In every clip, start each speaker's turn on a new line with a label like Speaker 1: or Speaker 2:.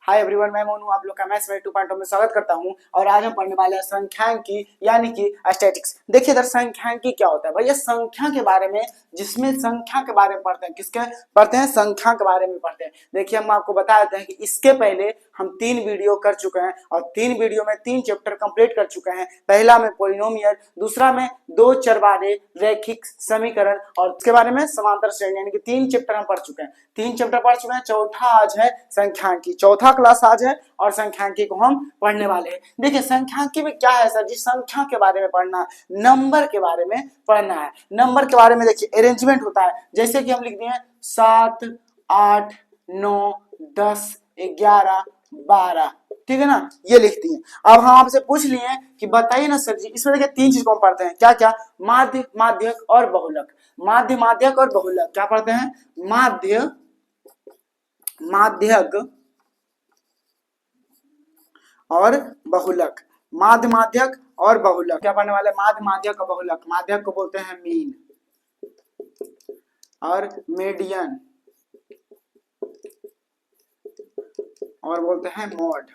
Speaker 1: Hi everyone, मैं मोनू आप लोग का मैथ्स में 2.0 में स्वागत करता हूं। और आज हम पढ़ने वाले हैं संख्यांकी यानी कि स्टैटिक्स। देखिए इधर संख्यांकी क्या होता है भैया, संख्या के बारे में, जिसमें संख्या के बारे में पढ़ते हैं। किसके पढ़ते हैं? संख्या के बारे में पढ़ते हैं। देखिए हम आपको बता देते हैं कि इसके पहले हम 3 वीडियो कर चुके हैं और 3 वीडियो में 3 चैप्टर कंप्लीट कर चुके हैं। पहला में पॉलिनोमियल, दूसरा में 2 चरवारे रैखिक समीकरण और उसके बारे में समांतर श्रेणी, यानी कि 3 चैप्टर हम पढ़ चुके हैं। 3 चैप्टर पढ़ चुके हैं, चौथा आज है संख्यांकी। चौथा क्लास आज है और संख्यांकी को हम पढ़ने वाले हैं। देखिए संख्यांकी में क्या है सर जी, संख्या के बारे में पढ़ना है, नंबर के बारे में पढ़ना है। नंबर के बारे में देखिए अरेंजमेंट होता है, जैसे कि हम लिख दिए 7 8 9 10 11 12, ठीक है ना, ये लिखती है। अब हम आपसे पूछ लिए कि बताइए ना सर जी, इसमें देखिए 3 चीज को हम पढ़ते हैं, क्या क्या? माध्य, माध्यक और बहुलक। माध्य, माध्यक और बहुलक क्या पढ़ते हैं? माध्य, माध्यक और बहुलक। माध्य, माध्यक और बहुलक क्या पढ़ने वाले? माध्य, माध्यक और बहुलक। माध्यक को बोलते हैं मीन और मीडियन और बोलते हैं मोड।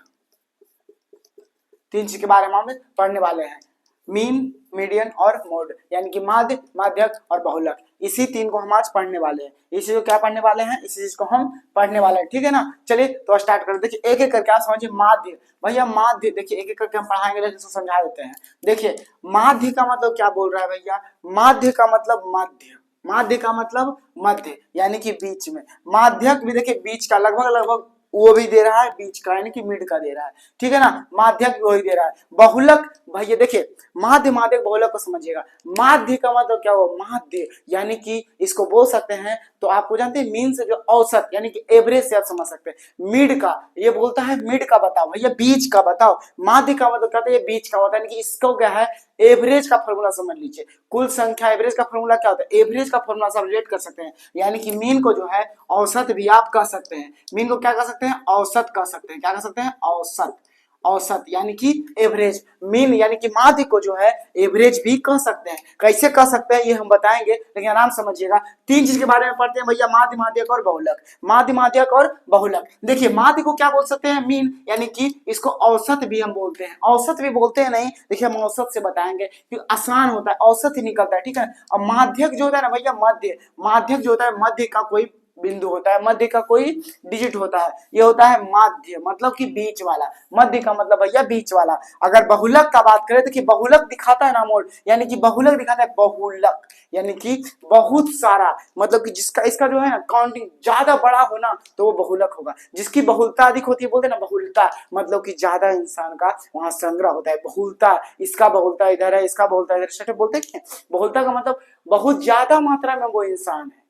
Speaker 1: 3 चीज के बारे में हम पढ़ने वाले हैं, मीन, मीडियन और मोड, यानी कि माध्य, माध्यक और बहुलक। इसी 3 को हम आज पढ़ने वाले हैं। इसी को क्या पढ़ने वाले हैं? इसी चीज को हम पढ़ने वाले हैं, ठीक है ना। चलिए तो स्टार्ट कर। देखिए एक एक करके आप समझिए। माध्य भैया, माध्य देखिए एक एक करके हम पढ़ाएंगे, लेकिन इसको समझा देते हैं। देखिए माध्य का मतलब क्या बोल रहा है भैया? माध्य का मतलब मध्य, माध्य का मतलब मध्य यानी कि बीच में। माध्यक भी देखिए बीच का, लगभग लगभग वो भी दे रहा है बीच का, यानी कि मिड का दे रहा है, ठीक है ना। माध्यक भी वही दे रहा है। बहुलक भैया देखिए माध्य, माध्यक, बहुलक को समझिएगा। माध्य का मतलब क्या हो? माध्य यानी कि इसको बोल सकते हैं, तो आपको जानते हैं मीन से जो औसत यानी कि एवरेज से आप समझ सकते हैं। मिड का ये बोलता है, मिड का बताओ भैया, बीच का बताओ। माध्य का मतलब कहते हैं बीच का होता है, यानी कि इसको क्या है, एवरेज का फॉर्मूला समझ लीजिए। कुल संख्या एवरेज का फॉर्मूला क्या होता है? एवरेज का फॉर्मूला सब रिलेट कर सकते हैं, यानी कि मीन को जो है औसत भी आप कह सकते हैं। मीन को क्या कह सकते हैं? औसत कह सकते हैं। क्या कह सकते हैं? औसत। औसत यानी कि एवरेज। मीन यानी कि माध्य को जो है एवरेज भी कह सकते हैं। कैसे कह सकते हैं ये हम बताएंगे, लेकिन आराम समझिएगा। 3 चीज के बारे में पढ़ते हैं भैया, माध्य, माध्यक और बहुलक। माध्य, माध्यक और बहुलक। देखिए माध्य को क्या बोल सकते हैं? मीन, यानी कि इसको औसत भी हम बोलते हैं। औसत भी बोलते हैं नहीं, देखिए हम औसत से बताएंगे क्योंकि आसान होता है, औसत ही निकलता है, ठीक है। और माध्यक जो होता है ना भैया, मध्य, माध्यक जो होता है मध्य का कोई बिंदु होता है, मध्य का कोई डिजिट होता है, ये होता है माध्य, मतलब कि बीच वाला। मध्य का मतलब भैया बीच वाला। अगर बहुलक का बात करें, देखिए बहुलक दिखाता है ना मोड, यानी कि बहुलक दिखाता है बहुलक, यानी कि बहुत सारा, मतलब कि जिसका इसका जो है ना काउंटिंग ज्यादा बड़ा हो ना, तो वो बहुलक होगा। जिसकी बहुलता अधिक होती है, बोलते हैं ना बहुलता, मतलब कि ज्यादा इंसान का वहां संग्रह होता है। बहुलता, इसका बहुलता इधर है, इसका बहुलता इधर, सटे बोलते हैं। बहुलता का मतलब बहुत ज्यादा मात्रा में वो इंसान है,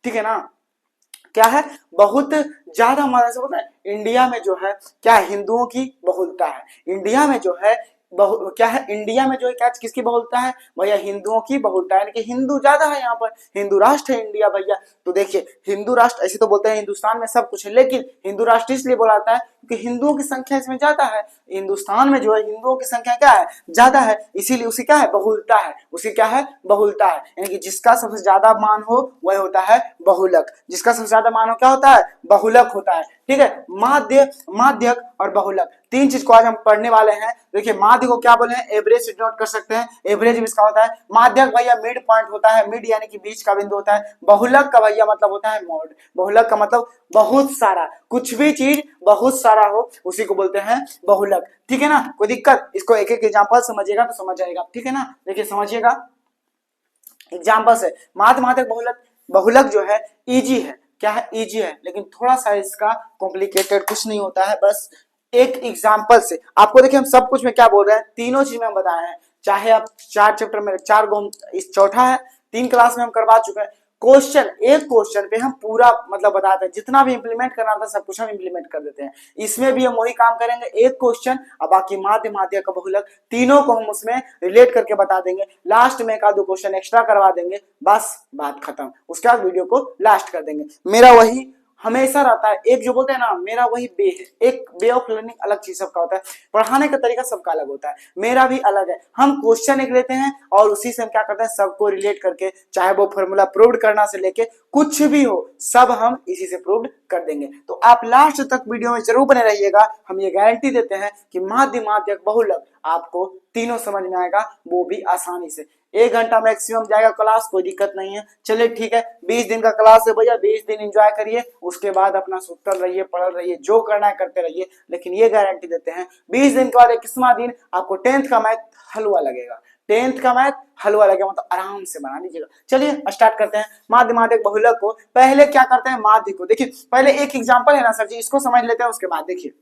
Speaker 1: ठीक है ना। क्या है? बहुत ज्यादा मात्रा से होता है। इंडिया में जो है क्या, हिंदुओं की बहुलता है। इंडिया में जो है क्या है, इंडिया में जो है क्या, किसकी बहुलता है भैया? हिंदुओं की बहुलता है, यानी कि हिंदू ज्यादा है यहाँ पर। हिंदू राष्ट्र है इंडिया भैया। तो देखिए हिंदू राष्ट्र, ऐसे तो बोलते हैं हिंदुस्तान में सब कुछ है, लेकिन हिंदू राष्ट्र इसलिए बोला जाता है क्योंकि हिंदुओं की संख्या इसमें ज्यादा है। हिंदुस्तान में जो है हिंदुओं की संख्या क्या है? ज्यादा है, इसीलिए उसी क्या है? बहुलता है। उसी क्या है? बहुलता है, यानी कि जिसका सबसे ज्यादा मान हो वह होता है बहुलक। जिसका सबसे ज्यादा मान हो क्या होता है? बहुलक होता है, ठीक है। माध्य, माध्यक और बहुलक, 3 चीज को आज हम पढ़ने वाले हैं। देखिए माध्य को क्या बोले हैं? एवरेज से डिनोट कर सकते हैं, एवरेज इसका होता है। माध्यक भैया मिड पॉइंट होता है, मिड यानी कि बीच का बिंदु होता है। बहुलक का भैया मतलब होता है मोड। बहुलक का मतलब बहुत सारा, कुछ भी चीज बहुत सारा हो उसी को बोलते हैं बहुलक, ठीक है ना। कोई दिक्कत? इसको एक एक एग्जांपल समझिएगा तो समझ जाएगा, ठीक है ना। देखिए समझिएगा एग्जांपल से। माध्य, माध्यक, बहुलक। बहुलक जो है इजी है, क्या है? इजी है, लेकिन थोड़ा सा इसका कॉम्प्लिकेटेड कुछ नहीं होता है। बस एक एग्जांपल से आपको, देखिए हम सब कुछ में क्या बोल रहे हैं, तीनों चीज में हम बताए हैं। चाहे आप 4 चैप्टर में 4 गो, इस चौथा है, 3 क्लास में हम करवा चुके हैं। क्वेश्चन, एक क्वेश्चन पे हम पूरा मतलब बताते हैं, जितना भी इंप्लीमेंट करना था सब कुछ हम इंप्लीमेंट कर देते हैं। इसमें भी हम वही काम करेंगे, एक क्वेश्चन और बाकी माध्य, माध्यक, बहुलक तीनों को हम उसमें रिलेट करके बता देंगे। लास्ट में 1 आध 2 क्वेश्चन एक्स्ट्रा करवा देंगे, बस बात खत्म। उसके बाद वीडियो को लास्ट कर देंगे। मेरा वही हमेशा रहता है। एक जो बोलते हैं ना मेरा वही वे है, एक वे ऑफ लर्निंग अलग चीज सबका होता है, पढ़ाने का तरीका सबका अलग होता है, मेरा भी अलग है। हम क्वेश्चन एक लेते हैं और उसी से हम क्या करते हैं, सबको रिलेट करके, चाहे वो फॉर्मूला प्रूव करना से लेके कुछ भी हो सब हम इसी से प्रूव कर देंगे। तो आप लास्ट तक वीडियो में जरूर बने रहिएगा। हम ये गारंटी देते हैं कि माध्य, माध्यक, बहुलक आपको तीनों समझ में आएगा, वो भी आसानी से। 1 घंटा मैक्सिमम जाएगा क्लास, कोई दिक्कत नहीं है। चलिए ठीक है, 20 दिन का क्लास है भैया, 20 दिन एंजॉय करिए, उसके बाद अपना सुतल रहिए, पढ़ रहिए, जो करना है करते रहिए। लेकिन ये गारंटी देते हैं 20 दिन के बाद 21वां दिन आपको 10th का मैथ हलवा लगेगा, 10th का मैथ हलवा लगेगा, मतलब आराम से बना लीजिएगा। चलिए स्टार्ट करते हैं माध्य, माध्यक, बहुलक को। पहले क्या करते हैं, माध्य को देखिए, पहले एक एग्जांपल है ना सर जी, इसको समझ लेते हैं, उसके बाद देखिए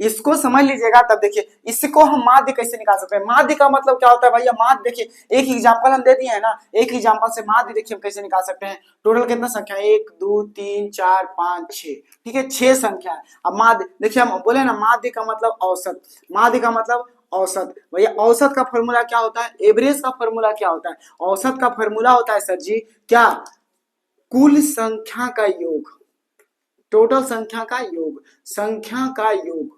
Speaker 1: इसको समझ लीजिएगा, तब देखिए इसको हम माध्य कैसे निकाल सकते हैं। माध्य का मतलब क्या होता है भैया, माध्य देखिए एक एग्जांपल हम दे दिए है ना, एक एग्जांपल से माध्य देखिए हम कैसे निकाल सकते हैं। टोटल कितना संख्या, 1 2 3 4 5 6, ठीक है, 6 संख्या है। अब माध्य देखिए, हम बोले ना माध्य का मतलब औसत, माध्य का मतलब औसत। भैया औसत का फॉर्मूला क्या होता है, एवरेज का फॉर्मूला क्या होता है, औसत का फॉर्मूला होता है सर जी क्या, कुल संख्या का योग, टोटल संख्या का योग, संख्या का योग,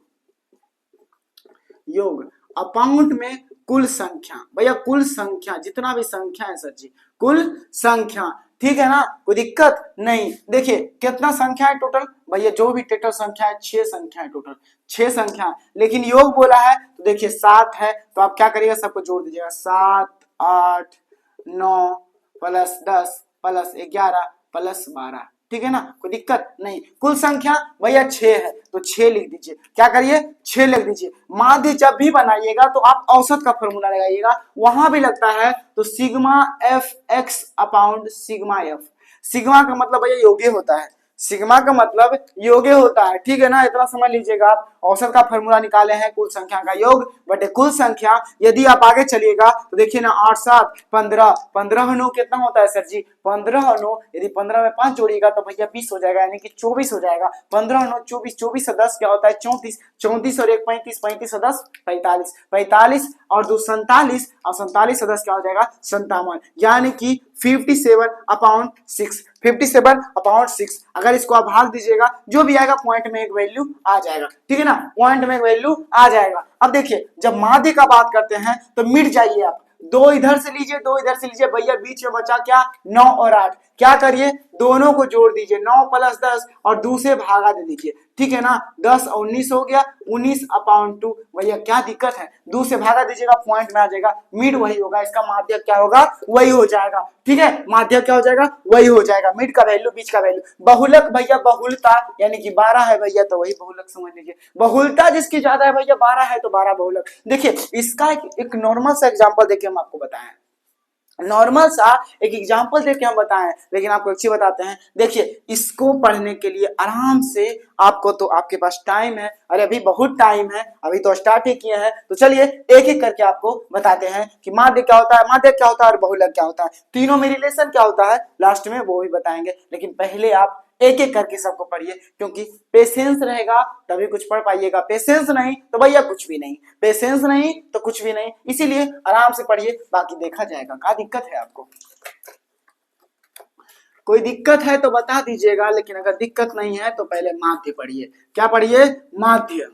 Speaker 1: योग अपाउंट में कुल संख्या। भैया कुल संख्या, जितना भी संख्या है सर जी, कुल संख्या, ठीक है ना, कोई दिक्कत नहीं। देखिए कितना संख्या है टोटल, भैया जो भी टोटल संख्या है 6 संख्या है, टोटल 6 संख्या है। लेकिन योग बोला है तो देखिए 7 है, तो आप क्या करिएगा, सबको जोड़ दीजिएगा, 7 8 9 प्लस 10 प्लस 11 प्लस 12, ठीक है ना, कोई दिक्कत नहीं। कुल संख्या भैया 6 है, तो 6 लिख दीजिए, क्या करिए 6 लिख दीजिए। माध्य जब भी बनाइएगा तो आप औसत का फॉर्मूला लगाइएगा, वहां भी लगता है तो sigma F x upon sigma F. Sigma का मतलब भैया योग्य होता है, सिग्मा का मतलब योग्य होता है, ठीक है ना, इतना समझ लीजिएगा आप। औसत का फॉर्मूला निकाले हैं कुल संख्या का योग बटे कुल संख्या। यदि आप आगे चलिएगा तो देखिए ना 8 7 15, 15 9 कितना होता है सर जी, 15 9, यदि 15 में 5 जोड़िएगा तो भैया 20 हो जाएगा, यानी कि 24 हो जाएगा। 15 9 24, 24 से 10 क्या होता है 34, 34 और 1 35, 35 से 10 45, 45 और 2 47, और 47 से 10 क्या हो जाएगा 57, यानी कि 57 अपॉन 6, 57 अपॉन 6। अगर इसको आप भाग दीजिएगा जो भी आएगा पॉइंट में एक वैल्यू आ जाएगा, ठीक है ना, पॉइंट में एक वैल्यू आ जाएगा। अब देखिए जब माध्य का बात करते हैं तो मिट जाइए आप, 2 इधर से लीजिए 2 इधर से लीजिए, भैया बीच में बचा क्या 9 और 8, क्या करिए दोनों को जोड़ दीजिए, 9 प्लस 10 और 2 से भागा दे दीजिए, ठीक है ना, 10 और 19 हो गया, 19 अपॉन 2। भैया क्या दिक्कत है, 2 से भागा दीजिएगा पॉइंट में आ जाएगा, मिड वही होगा, इसका माध्य क्या होगा वही हो जाएगा, ठीक है, माध्य क्या हो जाएगा वही हो जाएगा, मिड का वैल्यू बीच का वैल्यू। बहुलक भैया बहुलता यानी कि 12 है भैया, तो वही बहुलक समझ लीजिए। बहुलता जिसकी ज्यादा है भैया 12 है तो 12 बहुलक। देखिए इसका एक नॉर्मल सा एग्जांपल देखिए हम आपको बताएं, नॉर्मल सा एक एग्जांपल देके हम बताएं, लेकिन आपको अच्छी बताते हैं। देखिए इसको पढ़ने के लिए आराम से आपको, तो आपके पास टाइम है, अरे अभी बहुत टाइम है, अभी तो स्टार्ट ही किए हैं, तो चलिए एक एक करके आपको बताते हैं कि माध्य क्या होता है, माध्य क्या होता है और बहुलक क्या होता है, तीनों में रिलेशन क्या होता है, लास्ट में वो भी बताएंगे। लेकिन पहले आप एक एक करके सबको पढ़िए, क्योंकि पेशेंस रहेगा तभी कुछ पढ़ पाइएगा, पेशेंस नहीं तो भैया कुछ भी नहीं, पेशेंस नहीं तो कुछ भी नहीं, इसीलिए आराम से पढ़िए, बाकी देखा जाएगा। क्या दिक्कत है आपको, कोई दिक्कत है तो बता दीजिएगा, लेकिन अगर दिक्कत नहीं है तो पहले माध्य पढ़िए। क्या पढ़िए, माध्य,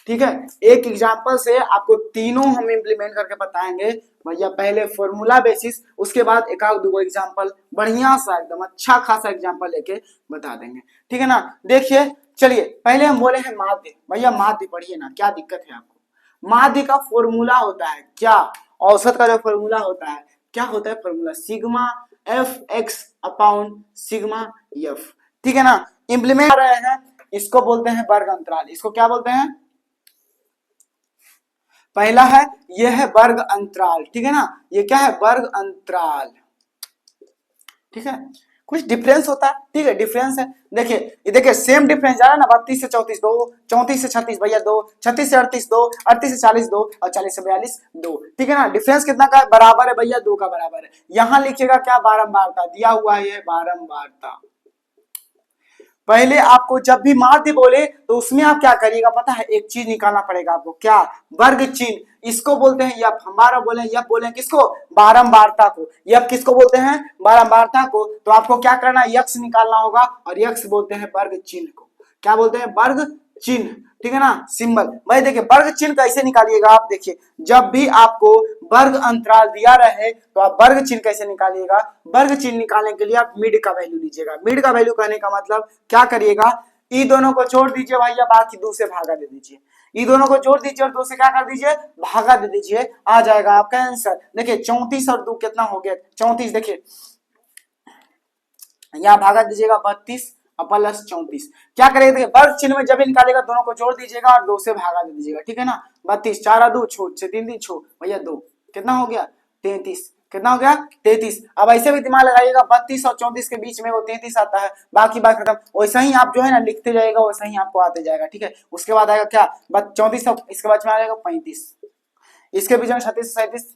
Speaker 1: ठीक है। एक एग्जांपल से आपको तीनों हम इंप्लीमेंट करके बताएंगे भैया, पहले फॉर्मूला बेसिस, उसके बाद एक आध दो एग्जांपल बढ़िया सा एकदम अच्छा खासा एग्जांपल लेके बता देंगे, ठीक है ना। देखिए चलिए पहले हम बोले हैं माध्य, भैया माध्य पढ़िए ना, क्या दिक्कत है आपको। माध्य का फॉर्मूला होता है क्या, औसत का जो फॉर्मूला होता है क्या होता है formula, sigma F x upon sigma F, ठीक है ना। इंप्लीमेंट कर रहे हैं, इसको बोलते हैं वर्ग अंतराल, इसको क्या बोलते हैं, पहला है ये है वर्ग अंतराल, ठीक है ना, ये क्या है वर्ग अंतराल, ठीक है, कुछ डिफरेंस होता है, ठीक है, डिफरेंस है। देखिए ये देखिए सेम डिफरेंस जा रहा है ना, 32 से 34 2, 34 से 36 भैया 2, 36 से 38 2, 38 से 40 2 और 40 से 42 2, ठीक है ना। डिफरेंस कितना का है, बराबर है भैया 2 का बराबर है। यहां लिखिएगा क्या, बारंबारता दिया हुआ है, ये बारंबारता, पहले आपको जब भी माध्य बोले तो उसमें आप क्या करिएगा पता है, एक चीज निकालना पड़ेगा आपको, क्या, वर्ग चिन्ह। इसको बोलते हैं यफ, हमारा बोले यफ बोले किसको, बारंबारता को। यफ किसको बोलते हैं, बारंबारता को। तो आपको क्या करना है, यक्स निकालना होगा, और यक्स बोलते हैं वर्ग चिन्ह को। क्या बोलते हैं, वर्ग चिन्ह, ठीक है ना, सिंबल। भाई देखिए वर्ग चिन्ह कैसे निकालिएगा आप, देखिए जब भी आपको वर्ग अंतराल दिया रहे तो आप वर्ग चिन्ह कैसे निकालिएगा। वर्ग चिन्ह निकालने के लिए आप मिड का वैल्यू लीजिएगा। मिड का वैल्यू कहने का मतलब क्या करिएगा, ई दोनों को जोड़ दीजिए भैया, बाकी दो से भागा दे दीजिए। ई दोनों को जोड़ दीजिए और दो से क्या कर दीजिए, भागा दे दीजिए, आ जाएगा आपका आंसर। देखिए 34 और 2 कितना हो गया, 34। देखिए यहाँ भागा दीजिएगा 32 और प्लस 34। क्या करेगा, देखिए वर्ग चिन्ह में जब भी निकालेगा दोनों को जोड़ दीजिएगा और 2 से भागा दे दीजिएगा, ठीक है ना। 32 4 2 छो 3 3 छो भैया 2, कितना हो गया 33, कितना हो गया 33। अब ऐसे भी दिमाग लगाइएगा, 32 और 34 के बीच में वो 33 आता है, बाकी बात खत्म। वैसा ही आप जो है ना लिखते जाएगा, वैसा ही आपको आते जाएगा, ठीक है। उसके बाद आएगा क्या, 34, इसके बाद में आएगा 35, इसके बीच में 36 37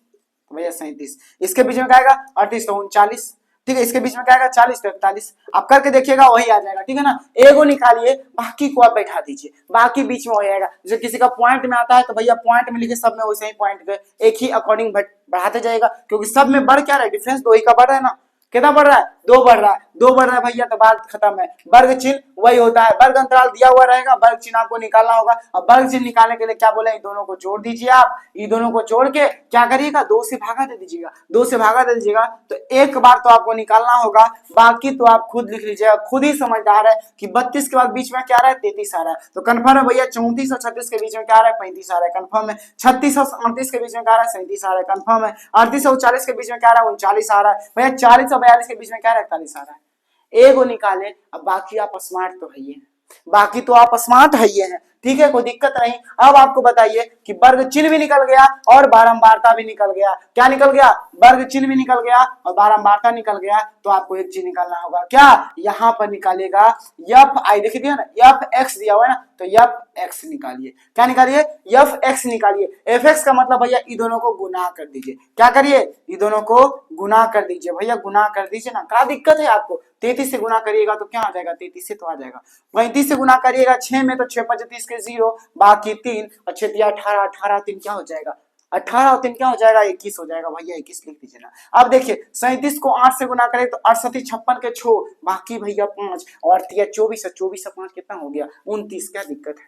Speaker 1: भैया 37, इसके बीच में क्या आएगा 38 तो 39, ठीक है। इसके बीच में क्या आएगा 40 तो 41। आप करके देखिएगा वही आ जाएगा, ठीक है ना। एगो निकालिए, बाकी को आप बैठा दीजिए, बाकी बीच में वही आएगा। जैसे किसी का पॉइंट में आता है तो भैया पॉइंट में लिखे, सब में वैसे ही पॉइंट के एक ही अकॉर्डिंग बढ़ाते जाएगा, क्योंकि सब में बढ़ क्या रहा है, डिफरेंस दो ही का बढ़ रहा है ना। कितना बढ़ रहा है, 2 बढ़ रहा है, 2 बढ़ रहा है भैया, तो बात खत्म है। वर्ग चिन्ह वही होता है, वर्ग अंतराल दिया हुआ रहेगा, वर्ग चिन्ह आपको निकालना होगा। और वर्ग चिन्ह निकालने के लिए क्या बोले, इन दोनों को जोड़ दीजिए आप, इन दोनों को जोड़ के क्या करिएगा, 2 से भागा दे दीजिएगा, 2 से भागा दे दीजिएगा। तो एक बार तो आपको निकालना होगा, बाकी तो आप खुद लिख लीजिएगा, खुद ही समझदार है कि 32 के बाद बीच में क्या आ रहा है 33 आ रहा है, तो कन्फर्म है भैया। 34 और 36 के बीच में क्या आ रहा है 35 आ रहा है, कन्फर्म है। 36 और 38 के बीच में क्या आ रहा है 37 आ रहा है, कन्फर्म है। 38 और 40 के बीच में क्या आ रहा है 39 आ रहा है भैया। 40 और 42 के बीच में क्या 41 आ रहा है। एगो निकाले, अब बाकी आप स्मार्ट तो है ही है, बाकी तो आप स्मार्ट है ही है, ठीक है, कोई दिक्कत नहीं। अब आपको बताइए कि वर्ग चिन्ह भी निकल गया और बारंबारता भी निकल गया। क्या निकल गया, वर्ग चिन्ह भी निकल गया और बारंबारता निकल गया। तो आपको एक चीज निकालना होगा, क्या, यहाँ पर निकालेगा एफ आई, देखिए दिया ना एफ एक्स दिया हुआ है ना, तो एफ एक्स निकालिए। क्या निकालिए, एफ एक्स निकालिए। एफ एक्स का मतलब भैया इन दोनों को गुना कर दीजिए। क्या करिए, इन दोनों को गुना कर दीजिए भैया, गुना कर दीजिए ना। क्या दिक्कत है आपको, 33 से गुना करिएगा तो क्या आ जाएगा, 33 से तो आ जाएगा। 35 से गुना करिएगा 6 में तो 6 5 30 के 0, बाकी 3 और 6 18, 18 3 क्या हो जाएगा, 18 और 3 क्या हो जाएगा 21 हो जाएगा भैया, 21 लिख दीजिए ना। अब देखिए 37 को 8 से गुना करें तो 68 56 के 6, बाकी भैया 5 और 24 है, 24 से 5 कितना हो गया 29। क्या दिक्कत है,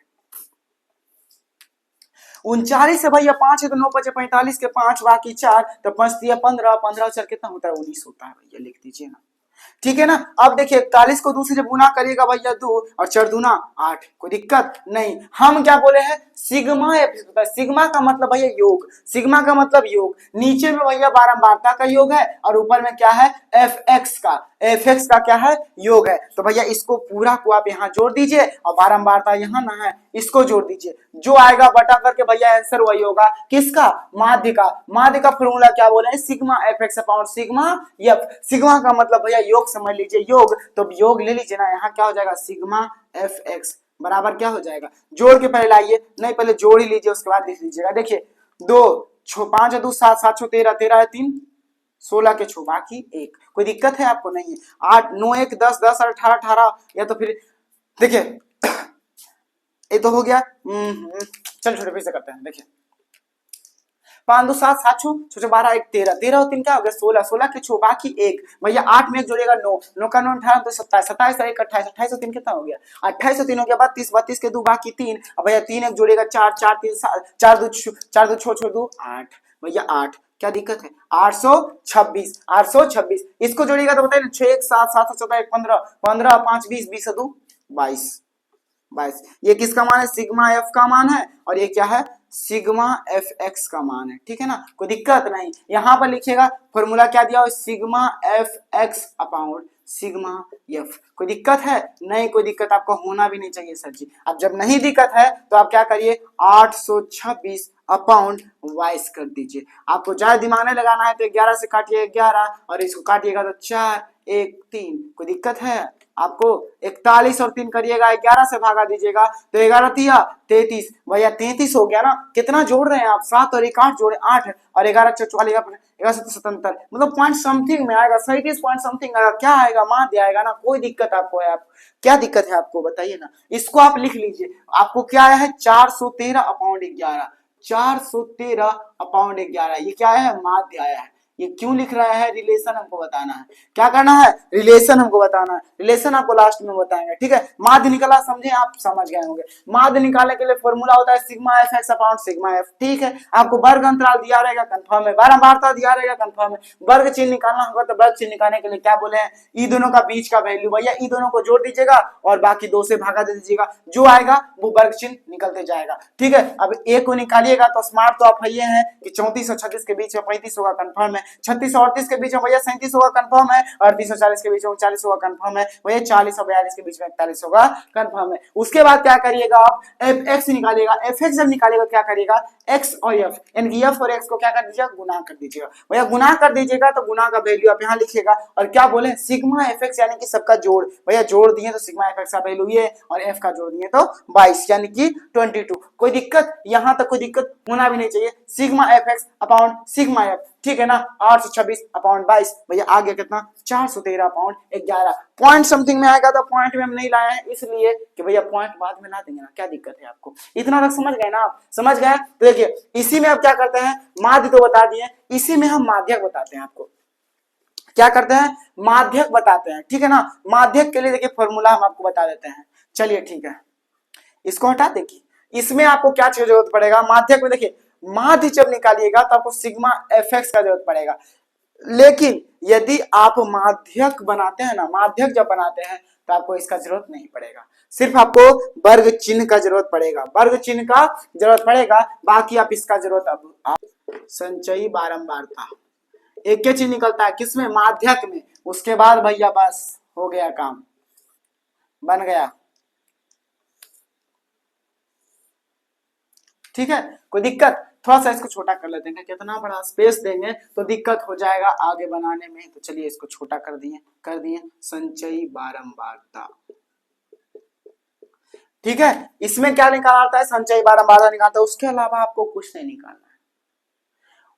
Speaker 1: 39 से भैया 5 है तो 9 5 45 के 5, बाकी 4 तो 5 15, 15 4 कितना होता है 19 होता है भैया, लिख दीजिए ना, ठीक है ना। अब देखिए 41 को 2 से जब गुना करिएगा भैया 2 और 4 दूना 8, कोई दिक्कत नहीं। हम क्या बोले हैं, सिग्मा एफ, सिग्मा का मतलब भैया योग, सिग्मा का मतलब योग। नीचे में भैया बारंबारता का योग है और ऊपर में क्या है एफ एक्स का, एफ एक्स का क्या है योग है। तो भैया इसको पूरा को आप यहाँ जोड़ दीजिए और बारंबारता यहाँ ना है, इसको जोड़ दीजिए, जो आएगा बटा करके भैया आंसर वही होगा। किसका, माध्य का। माध्य का फॉर्मूला क्या बोले, sigma F x upon sigma F. Sigma का मतलब भैया योग समझ लीजिए, योग, तो योग ले लीजिए ना, यहाँ क्या हो जाएगा सिग्मा एफ एक्स बराबर क्या हो जाएगा, जोड़ के पहले लाइए, नहीं पहले जोड़ ही लीजिए उसके बाद लिख लीजिएगा। देखिए 2 5 2 7 7 6 13 13 3 16 के 6, बाकी 1, कोई दिक्कत है आपको, नहीं है। 8 9 1 10 10 और 18 18, या तो फिर देखिए ये तो हो गया। चल छोटे फिर से करते हैं। देखिए 5 2 7 7 6 12 1 13 13 और 3 क्या हो गया 16, 16 के 6 बाकी 1 भैया। 8 में 1 जोड़ेगा 9, 9 का 9 18 तो 27, 27 और 1 28, 28 और 3 कितना हो गया 28 और 3 हो गया 32, 32 के 2 बाकी 3, अब भैया 3 1 जोड़ेगा 4, 4 3 4 2 4 2 छोड़ 2 8 भैया 8, क्या दिक्कत है 826, 826 इसको जोड़ेगा तो बताइए 6 1 7 7 14 1 15, 15 5 20, 20 और 2 22, 22। ये किसका मान है, सिग्मा एफ का मान है, और ये क्या है सिग्मा एफ एक्स का मान है, ठीक है ना, कोई दिक्कत नहीं। यहां पर लिखिएगा फॉर्मूला क्या दिया हो, sigma F x upon sigma F. कोई दिक्कत है, नहीं कोई दिक्कत आपको होना भी नहीं चाहिए सर जी। अब जब नहीं दिक्कत है तो आप क्या करिए 826 अपॉन 22 कर दीजिए। आपको ज्यादा दिमाग नहीं लगाना है तो 11 से काटिए 11 और इसको काटिएगा तो 4 1 3, कोई दिक्कत है आपको। 41 और 3 करिएगा 11 से भागा दीजिएगा तो 11 तिया 33 भैया 33 हो गया ना। कितना जोड़ रहे हैं आप, 7 और 1 8 जोड़े 8 और 11 44, 1777 मतलब पॉइंट समथिंग में आएगा, 37 पॉइंट समथिंग आएगा, क्या आएगा, माध्य आएगा ना, कोई दिक्कत आपको है, आप क्या दिक्कत है आपको बताइए ना, इसको आप लिख लीजिए, आपको क्या आया है 413/11, 413/11, ये क्या है, माध्य आया है। ये क्यों लिख रहा है, रिलेशन हमको बताना है, क्या करना है, रिलेशन हमको बताना है, रिलेशन आपको लास्ट में बताएंगे, ठीक है। माध्य निकला, समझे, आप समझ गए होंगे। माध्य निकालने के लिए फॉर्मूला होता है sigma F x upon sigma F, ठीक है। आपको वर्ग अंतराल दिया रहेगा, कंफर्म है, बारंबारता दिया रहेगा, कंफर्म है, वर्ग चिन्ह निकालना होगा तो वर्ग चिन्ह निकालने के लिए क्या बोले हैं, ई दोनों का बीच का वैल्यू, भैया ई दोनों को जोड़ दीजिएगा और बाकी 2 से भागा दे दीजिएगा, जो आएगा वो वर्ग चिन्ह निकलते जाएगा, ठीक है। अब ए को निकालिएगा तो स्मार्ट तो आप ये हैं कि 34 और 36 के बीच में 35 होगा, कंफर्म है, 36 और 38 के बीच में भैया 37 होगा, कंफर्म है, 38 और 40 के बीच में 39 होगा, कंफर्म है, भैया 40 और 42 के बीच में 41 होगा, कंफर्म है। उसके बाद क्या करिएगा आप, एफ एक्स निकालिएगा, एफ एक्स जब निकालिएगा क्या करिएगा, एक्स और एफ, यानी एफ और एक्स को क्या कर दीजिएगा, गुना कर दीजिएगा, भैया गुना कर दीजिएगा तो गुना का वैल्यू आप यहाँ लिखिएगा और क्या बोले, सिग्मा एफ एक्स यानी कि सबका जोड़, भैया जोड़ दिए तो सिग्मा एफ एक्स का वैल्यू ये और एफ का जोड़ दिए तो 22 यानी कि 22, कोई दिक्कत, यहाँ तक कोई दिक्कत होना भी नहीं चाहिए, sigma F x upon sigma F, ठीक है ना, 826/22, भैया आ गया कितना, 413/11, पॉइंट समथिंग में आएगा तो पॉइंट में हम नहीं लाए हैं इसलिए कि भैया पॉइंट बाद में ला देंगे ना, क्या दिक्कत है आपको, इतना तक समझ गए ना आप, समझ गए, तो देखिए इसी में अब क्या करते हैं, माध्य तो बता दिए, इसी में हम माध्यक बताते हैं, आपको क्या करते हैं, माध्यक बताते हैं, ठीक है ना। माध्यक के लिए देखिए फॉर्मूला हम आपको बता देते हैं, चलिए ठीक है, इसको हटा देखिए, इसमें आपको क्या चीज जरूरत पड़ेगा, माध्यक में देखिए, माध्य जब निकालिएगा तो आपको सिग्मा एफ एक्स का जरूरत पड़ेगा, लेकिन यदि आप माध्यक बनाते हैं ना, माध्यक जब बनाते हैं तो आपको इसका जरूरत नहीं पड़ेगा, सिर्फ आपको वर्ग चिन्ह का जरूरत पड़ेगा, वर्ग चिन्ह का जरूरत पड़ेगा, बाकी आप इसका जरूरत अब आप संचयी बारंबारता, एक चीज निकलता है किसमें, माध्यक में, उसके बाद भैया बस हो गया काम, बन गया, ठीक है। कोई दिक्कत, थोड़ा सा इसको छोटा कर लेते हैं, कितना बड़ा स्पेस देंगे तो दिक्कत हो जाएगा आगे बनाने में, तो चलिए इसको छोटा कर दिए संचयी बारंबारता, ठीक है। इसमें क्या निकालना आता है, संचयी बारंबारता निकालता है, उसके अलावा आपको कुछ नहीं निकालना है,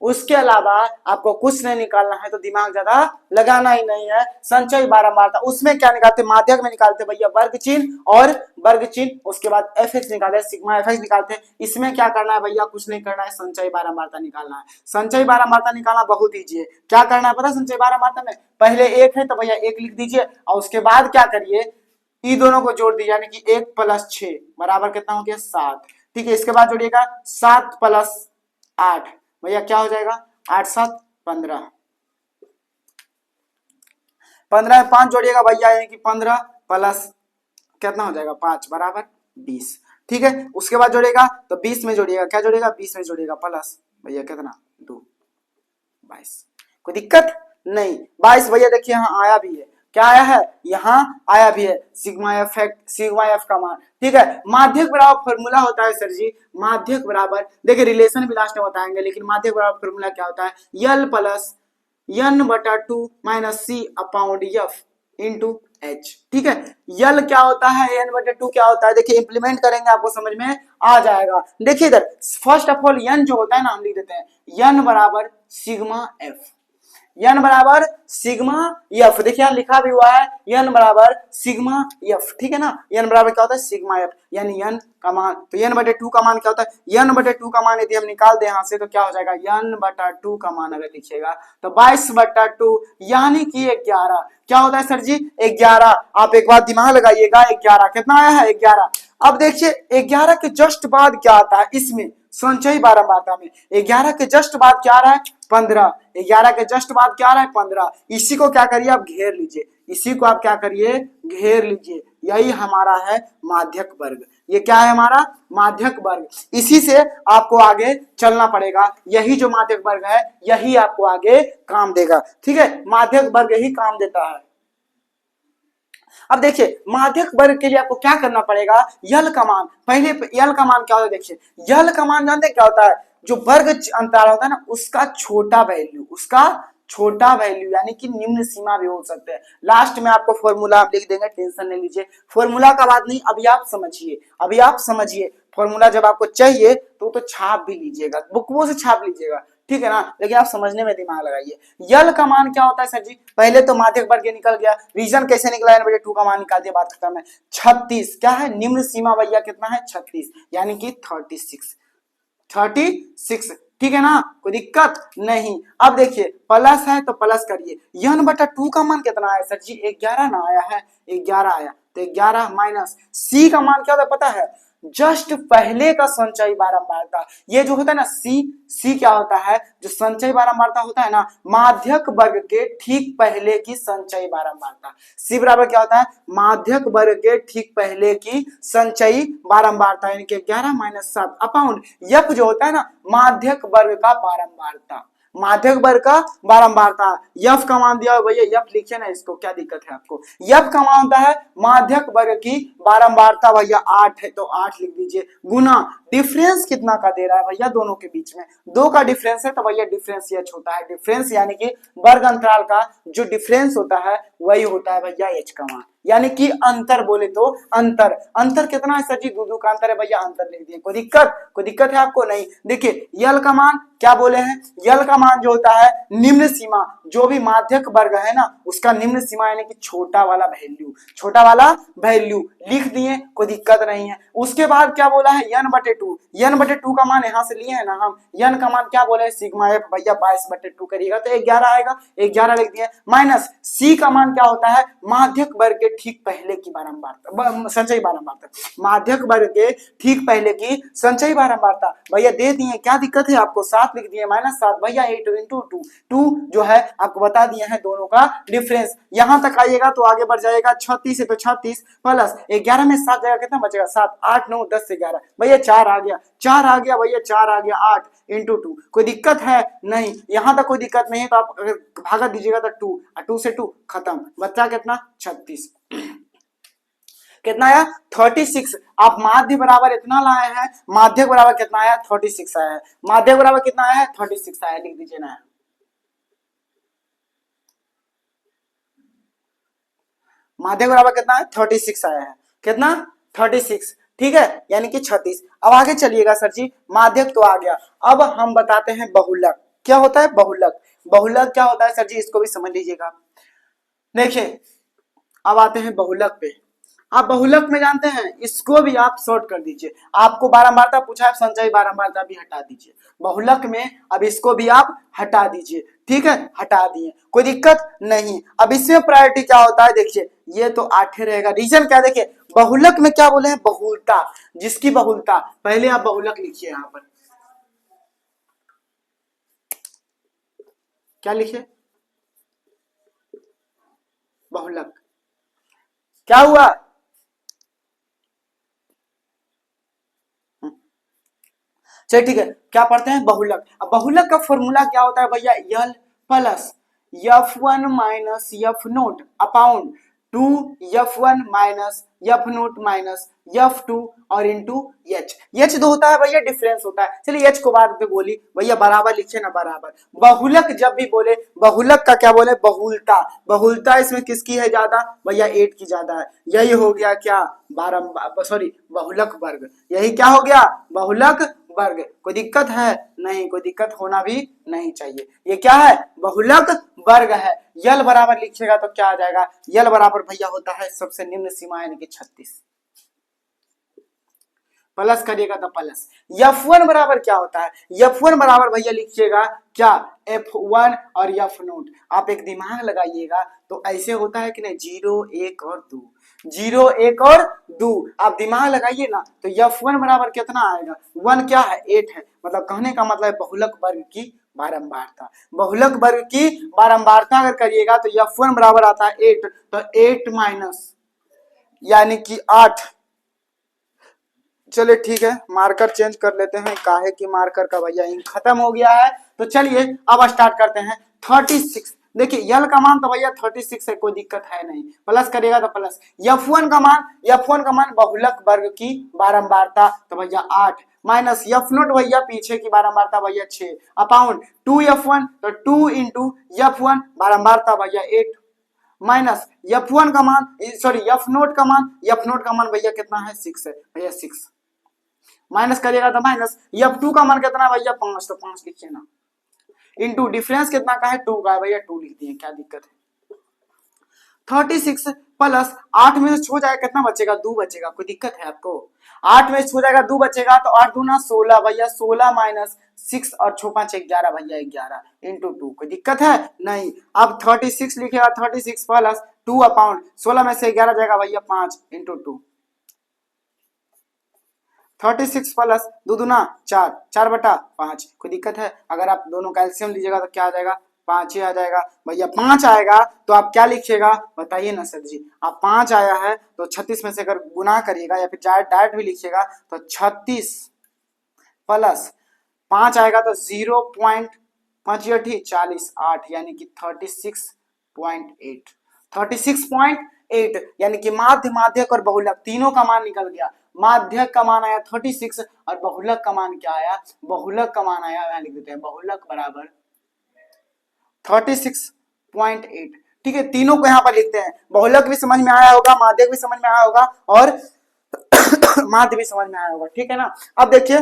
Speaker 1: उसके अलावा आपको कुछ नहीं निकालना है, तो दिमाग ज्यादा लगाना ही नहीं है, संचयी बारंबारता, उसमें क्या निकालते, माध्यक में निकालते भैया वर्ग चिन्ह और वर्ग चिन्ह, उसके बाद एफ एक्स निकालते, सिग्मा एफ एक्स निकालते, इसमें क्या करना है भैया, कुछ नहीं करना है, संचयी बारंबारता निकालना है, संचयी बारंबारता निकालना बहुत ईजी है, क्या करना है पता, संचयी बारंबारता में पहले एक है तो भैया एक लिख दीजिए और उसके बाद क्या करिए, ई दोनों को जोड़ दीजिए, यानी कि 1 + 6 बराबर कितना हो गया, 7, ठीक है। इसके बाद जोड़िएगा 7 + 8, भैया क्या हो जाएगा, 8 7 15, 15 में 5 जोड़िएगा भैया, यानी कि 15 प्लस कितना हो जाएगा 5 बराबर 20, ठीक है। उसके बाद जोड़ेगा तो 20 में जोड़िएगा, क्या जोड़ेगा, 20 में जोड़िएगा प्लस भैया कितना 2, 22, कोई दिक्कत नहीं, 22 भैया देखिए यहाँ आया भी है, क्या आया है, यहाँ आया भी है, सिग्मा एफ का मान, ठीक है। माध्यक बराबर फॉर्मूला होता है सर जी, माध्यक बराबर, देखिए रिलेशन भी लास्ट में बताएंगे, लेकिन माध्यक बराबर फॉर्मूला क्या होता है, l plus n/2 - c/f into H, ठीक है। यल क्या होता है, n/2 क्या होता है, देखिए इंप्लीमेंट करेंगे आपको समझ में आ जाएगा, देखिए इधर फर्स्ट ऑफ ऑल n जो होता है ना, हम लिख देते हैं n बराबर सिग्मा एफ, n बराबर सिग्मा एफ, देखिए यहाँ लिखा भी हुआ है n बराबर सिग्मा एफ, ठीक है ना, n बराबर क्या होता है सिग्मा एफ, यानी n का मान, तो n/2 का मान क्या होता है, n/2 का मान यदि हम निकाल दे यहाँ से तो क्या हो जाएगा, n/2 का मान अगर लिखिएगा तो 22/2 यानी कि 11, क्या होता है सर जी 11, आप एक बार दिमाग लगाइएगा, 11 कितना आया है 11, अब देखिए 11 के जस्ट बाद क्या आता है, इसमें संचयी बारंबारता में 11 के जस्ट बाद क्या आ रहा है 15, 11 के जस्ट बाद क्या आ रहा है 15, इसी को क्या करिए आप घेर लीजिए, इसी को आप क्या करिए घेर लीजिए, यही हमारा है माध्यक वर्ग, ये क्या है हमारा माध्यक वर्ग, इसी से आपको आगे चलना पड़ेगा, यही जो माध्यक वर्ग है यही आपको आगे काम देगा, ठीक है, माध्यक वर्ग यही काम देता है। अब देखिए माध्यक वर्ग के लिए आपको क्या करना पड़ेगा, यल का मान, पहले यल का मान क्या होता है, देखिए यल का मान जानते क्या होता है, जो वर्ग अंतराल होता है ना उसका छोटा वैल्यू, उसका छोटा वैल्यू यानी कि निम्न सीमा भी हो सकते हैं, लास्ट में आपको फॉर्मूला आप लिख देंगे, टेंशन नहीं लीजिए, फॉर्मूला का बात नहीं, अभी आप समझिए, अभी आप समझिए, फॉर्मूला जब आपको चाहिए तो छाप भी लीजिएगा, बुकवो से छाप लीजिएगा, ठीक है ना, लेकिन आप समझने में दिमाग लगाइए। यल का मान क्या होता है सर जी, पहले तो माध्यक वर्ग निकल गया, रीजन कैसे निकला है, 2 का मान निकाल दिया, बात खत्म है। 36 क्या है, निम्न सीमा भैया कितना है 36, यानी कि 36, ठीक है ना, कोई दिक्कत नहीं। अब देखिए प्लस है तो प्लस करिए, यन बटा 2 का मान कितना है सर जी, 11 ना आया है, 11 आया, तो 11 माइनस सी का मान क्या होता है पता है, जस्ट पहले का संचयी बारंबारता। ये जो होता है ना सी क्या होता है, जो संचयी बारंबारता होता है ना, माध्यक वर्ग के ठीक पहले की संचयी बारंबारता। सी बराबर क्या होता है, माध्यक वर्ग के ठीक पहले की संचयी बारंबारता, यानी कि 11 माइनस 7 अपॉन यफ जो होता है ना, माध्यक वर्ग का बारंबारता, माध्यक वर्ग का बारंबारता। यफ का मान दिया भैया, यफ लिखिए ना, इसको क्या दिक्कत है आपको, यफ का मान होता है माध्यक वर्ग की बारंबारता भैया 8 है, तो 8 लिख दीजिए, गुना डिफरेंस कितना का दे रहा है भैया, दोनों के बीच में 2 का डिफरेंस है, तो भैया डिफरेंस एच होता है, डिफरेंस यानी कि वर्ग अंतराल का जो डिफरेंस होता है वही होता है भैया एच का मान, यानी कि अंतर बोले तो अंतर कितना है सर जी, 2 का अंतर है भैया, अंतर लिख दिए, कोई दिक्कत है आपको नहीं। देखिए यल का मान क्या बोले हैं, यल का मान जो होता है निम्न सीमा, जो भी माध्यक वर्ग है ना उसका निम्न सीमा यानी कि छोटा वाला वैल्यू लिख दिए, कोई दिक्कत नहीं है। उसके बाद क्या बोला है, n/2 का मान यहां से लिए है ना हम, n का मान क्या बोले, सिग्मा f भैया 22/2 करिएगा तो 11 आएगा, 11 लिख दिए, माइनस c का मान क्या होता है, माध्यक वर्ग के ठीक पहले की बारंबारता, संचयी बारंबारता, माध्यक वर्ग के ठीक पहले की संचयी बारंबारता भैया दे दिए, क्या दिक्कत है आपको, 7 लिख दिए, -7 भैया 8 × 2 जो है आपको बता दिए हैं दोनों का डिफरेंस। यहां तक आइएगा तो आगे बढ़ जाएगा, 36 है तो 36 प्लस 11 में 7 जाएगा, कितना बचेगा 7, 8 9 10 से 11 भैया 4 आ गया भैया, 4 आ गया, 8 × 2, कोई दिक्कत है नहीं, यहां तक कोई दिक्कत नहीं है, तो आप अगर भागा दीजिएगा तो 2 से 2 खत्म, बच्चा कितना 36, कितना आया 36। आप माध्य बराबर इतना लाए हैं, माध्यक बराबर कितना आया 36 आया है, माध्यक बराबर कितना आया है 36 आया, लिख दीजिए ना, माध्यक बराबर कितना है 36 आया है, कितना 36, ठीक है, यानी कि 36। अब आगे चलिएगा सर जी, माध्यक तो आ गया, अब हम बताते हैं बहुलक, क्या होता है बहुलक क्या होता है सर जी, इसको भी समझ लीजिएगा। देखिए अब आते हैं बहुलक पे, आप बहुलक में जानते हैं, इसको भी आप शॉर्ट कर दीजिए, आपको बारंबारता पूछा है, संचयी बारंबारता भी हटा दीजिए बहुलक में, अब इसको भी आप हटा दीजिए, ठीक है, हटा दिए, कोई दिक्कत नहीं। अब इसमें प्रायोरिटी क्या होता है, देखिए ये तो 8 रहेगा, रीजन क्या, देखिए बहुलक में क्या बोले हैं, बहुलता, जिसकी बहुलता, पहले आप बहुलक लिखिए, यहां पर क्या लिखिए, बहुलक क्या हुआ, चलिए ठीक है, क्या पढ़ते हैं बहुलक। अब बहुलक का फॉर्मूला क्या होता है भैया, l plus f1 minus f0 upon 2f1 minus f0 minus f2 और इंटू h तो होता है भैया डिफरेंस होता है, चलिए h को बाद में बोली भैया बराबर लिखे ना, बराबर बहुलक जब भी बोले, बहुलक का क्या बोले, बहुलता इसमें किसकी है ज्यादा भैया 8 की ज्यादा है, यही हो गया क्या बहुलक वर्ग, यही क्या हो गया बहुलक वर्ग, कोई दिक्कत है नहीं, कोई दिक्कत होना भी नहीं चाहिए, ये क्या है बहुलक वर्ग है। यल बराबर लिखिएगा तो क्या आ जाएगा, यल बराबर भैया होता है सबसे निम्न सीमा यानी कि 36, प्लस करिएगा तो प्लस, f1 बराबर क्या होता है, f1 बराबर भैया लिखिएगा क्या, f1 और f0, आप एक दिमाग लगाइएगा तो ऐसे होता है कि नहीं, 0 1 और 2, 0 1 और 2, आप दिमाग लगाइए ना तो f1 बराबर कितना आएगा, 1 क्या है 8 है, मतलब कहने का मतलब है बहुलक वर्ग की बारंबारता, बहुलक वर्ग की बारंबारता अगर करिएगा तो f1 बराबर आता है 8, तो 8 माइनस यानी कि 8, चलिए ठीक है, मार्कर चेंज कर लेते हैं, काहे की मार्कर का भैया इंक खत्म हो गया है, तो चलिए अब स्टार्ट करते हैं। 36 देखिए यल का मान तो भैया 36 है, कोई दिक्कत है नहीं, प्लस करिएगा तो प्लस, f1 का मान बहुलक वर्ग की बारंबारता तो भैया 8 माइनस f0 भैया पीछे की बारंबारता भैया 6 अपॉन 2f1 तो 2 इंटू f1 बारंबारता भैया 8 माइनस f1 का मान f0 का मान भैया कितना है 6 है भैया 6 माइनस करिएगा तो माइनस f2 का मान कितना भैया 5, तो 5 लिखिए ना, इंटू डिफरेंस कितना का है 2 का है भैया 2 लिख दिए, क्या दिक्कत है। 36 प्लस 8 में से छो जाएगा कितना बचेगा 2 बचेगा, कोई दिक्कत है आपको। 8 में से छो जाएगा 2 बचेगा तो 8 दूना 16 भैया 16 माइनस 6 और 6 5 11 भैया 11 इंटू 2, कोई दिक्कत है नहीं। अब 36 लिखेगा 36 प्लस 2 अपॉन 16 में से 11 जाएगा भैया 5 इंटू 2। 36 प्लस 2 दूना 4 4 बटा 5, कोई दिक्कत है। अगर आप दोनों का एलसीएम लीजिएगा तो क्या आ जाएगा 5 ही आ जाएगा भैया। 5 आएगा तो आप क्या लिखिएगा बताइए ना सर जी। आप 5 आया है तो 36 में से अगर गुना करिएगा या फिर डायरेक्ट भी लिखिएगा तो 36 प्लस 5 आएगा तो 0.5 40 8 यानी कि 36.8 36.8 यानी कि माध्य माध्यक और बहुलक तीनों का मान निकल गया। माध्यक का मान आया 36 और बहुलक का मान क्या आया, बहुलक का मान आया यहां लिख देते हैं बहुलक बराबर 36.8। ठीक है, तीनों को यहाँ पर लिखते हैं। बहुलक भी समझ में आया होगा, माध्यक भी समझ में आया होगा और माध्य भी समझ में आया होगा, ठीक है ना। अब देखिए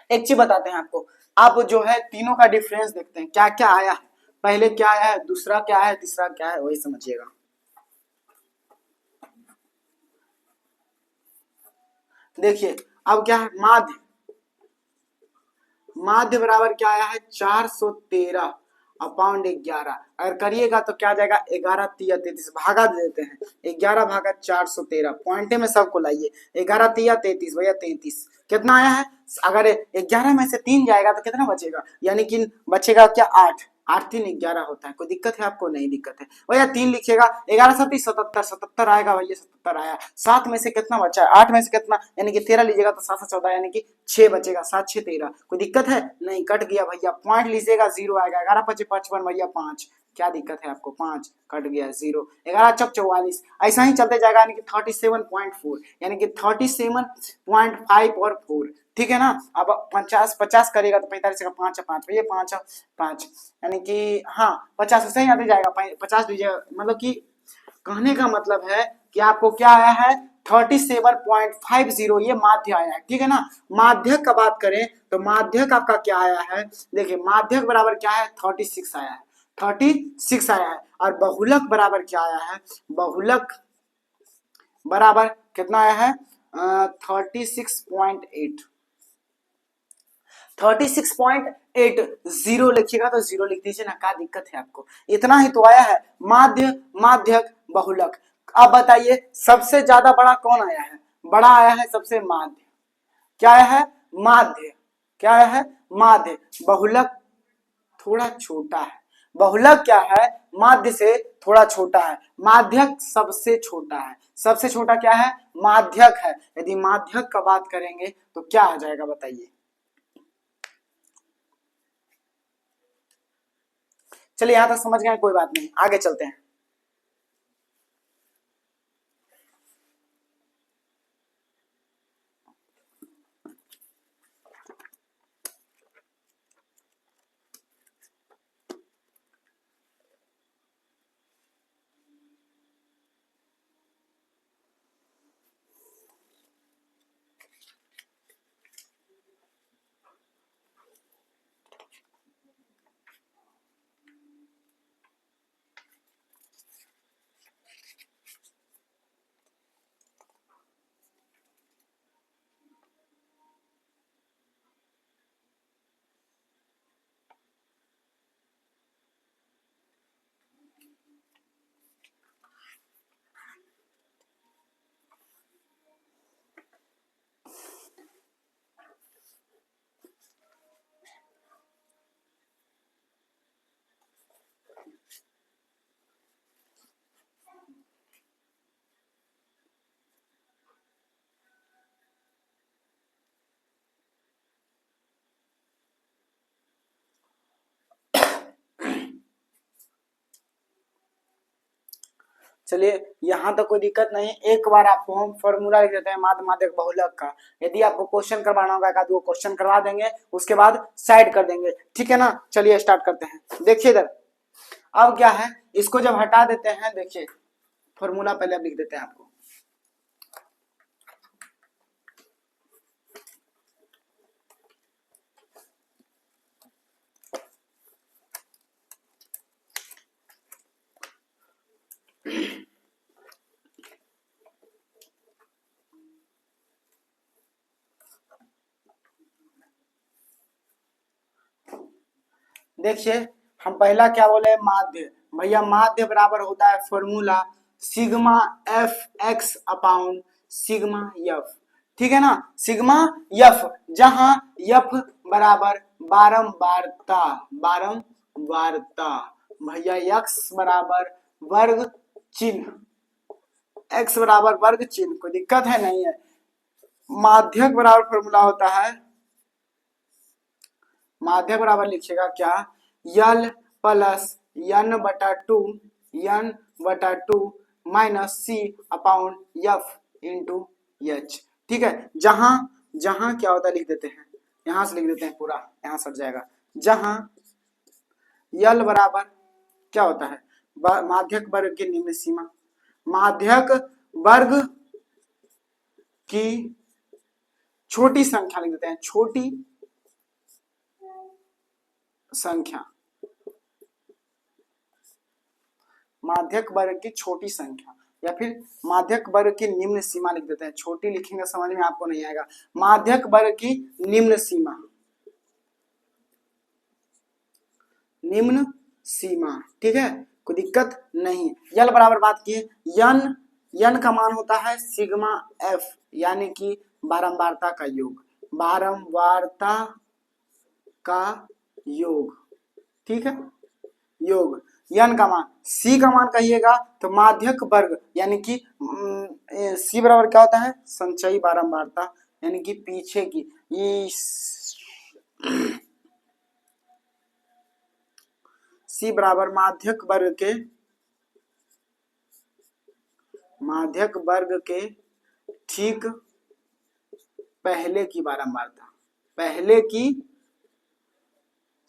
Speaker 1: एक चीज बताते हैं आपको, आप जो है तीनों का डिफरेंस देखते हैं क्या क्या आया है, पहले क्या आया है, दूसरा क्या है, तीसरा क्या है, वही समझिएगा। देखिए अब क्या है, माध्य माध्य बराबर क्या आया है 413 अपॉन 11। अगर करिएगा तो क्या जाएगा 11 तिया 33 भागा दे देते हैं 11 भागा 413 पॉइंटे में सबको लाइए 11 तिया 33 भैया 33 कितना आया है। अगर 11 में से 3 जाएगा तो कितना बचेगा, यानी कि बचेगा क्या 8 8 3 11 होता है, कोई दिक्कत है आपको, नहीं दिक्कत है भैया। 3 लिखिएगा 11 7 77 77 आएगा भैया 77 आया। 7 में से कितना बचा है 8 में से कितना, यानी कि 13 लीजिएगा तो 7 14 यानी कि 6 बचेगा 7 6 13, कोई दिक्कत है नहीं, कट गया भैया। पॉइंट लीजिएगा 0 आएगा 11 5 55 भैया 5, क्या दिक्कत है आपको, 5 कट गया 0 11 चौक 44 ऐसा ही चलते जाएगा यानी कि 37.4 यानी कि 37.5 और 4, ठीक है ना। अब 50 करेगा तो 45 का 5 5 भैया 5 5 यानी कि हाँ 50 सही आते जाएगा 50 लीजिएगा, मतलब कि कहने का मतलब है कि आपको क्या आया है 37.50 ये माध्य आया है, ठीक है ना। माध्यक का बात करें तो माध्यक आपका क्या आया है, देखिए माध्यक बराबर क्या है 36 आया है 36 आया है। और बहुलक बराबर क्या आया है, बहुलक बराबर कितना आया है 36.8 36.80 लिखिएगा तो 0 लिख दीजिए ना, क्या दिक्कत है आपको, इतना ही तो आया है माध्य माध्यक बहुलक। अब बताइए सबसे ज्यादा बड़ा कौन आया है, बड़ा आया है सबसे माध्य, क्या आया है माध्य, क्या आया है माध्य। बहुलक थोड़ा छोटा है, बहुलक क्या है माध्य से थोड़ा छोटा है, माध्यक सबसे छोटा है, सबसे छोटा क्या है माध्यक है। यदि माध्यक का बात करेंगे तो क्या आ जाएगा बताइए। चलिए यहां तक समझ गए, कोई बात नहीं, आगे चलते हैं। चलिए यहाँ तक कोई दिक्कत नहीं, एक बार आपको हम फॉर्मूला लिख देते हैं माध्य माध्यक बहुलक का। यदि आपको क्वेश्चन करवाना होगा तो वो क्वेश्चन करवा देंगे, उसके बाद साइड कर देंगे, ठीक है ना। चलिए स्टार्ट करते हैं, देखिए इधर अब क्या है, इसको जब हटा देते हैं, देखिए फॉर्मूला पहले अब लिख देते हैं आपको। देखिए हम पहला क्या बोले, माध्य। भैया माध्य बराबर होता है formula sigma F x upon sigma F, ठीक है ना, सिग्मा एफ, जहां एफ बराबर बारंबारता, बारंबारता, भैया एक्स बराबर वर्ग चिन्ह, एक्स बराबर वर्ग चिन्ह, कोई दिक्कत है नहीं है। माध्यक बराबर फॉर्मूला होता है, माध्यक बराबर लिखिएगा क्या, यल प्लस एन बटा टू, एन बटा two minus C upon F into H, ठीक है। जहां जहां क्या होता है लिख देते हैं, यहां से लिख देते हैं पूरा, यहां सट जाएगा। जहां यल बराबर क्या होता है, माध्यक वर्ग की निम्न सीमा, माध्यक वर्ग की छोटी संख्या लिख देते हैं, छोटी संख्या, माध्यक वर्ग की छोटी संख्या, या फिर माध्यक वर्ग की निम्न सीमा लिख देते हैं। छोटी लिखेंगे समझ में आपको नहीं आएगा, माध्यक वर्ग की निम्न सीमा, निम्न सीमा, ठीक है, कोई दिक्कत नहीं। यल बराबर बात किए, यन यन का मान होता है सिग्मा एफ, यानी कि बारंबारता का योग, बारंबारता का योग, ठीक है, योग। यन का मान, सी का मान कहिएगा तो माध्यक वर्ग, यानी कि सी बराबर क्या होता है, संचयी बारंबारता, यानी कि पीछे की, सी बराबर माध्यक वर्ग के ठीक पहले की बारंबारता, पहले की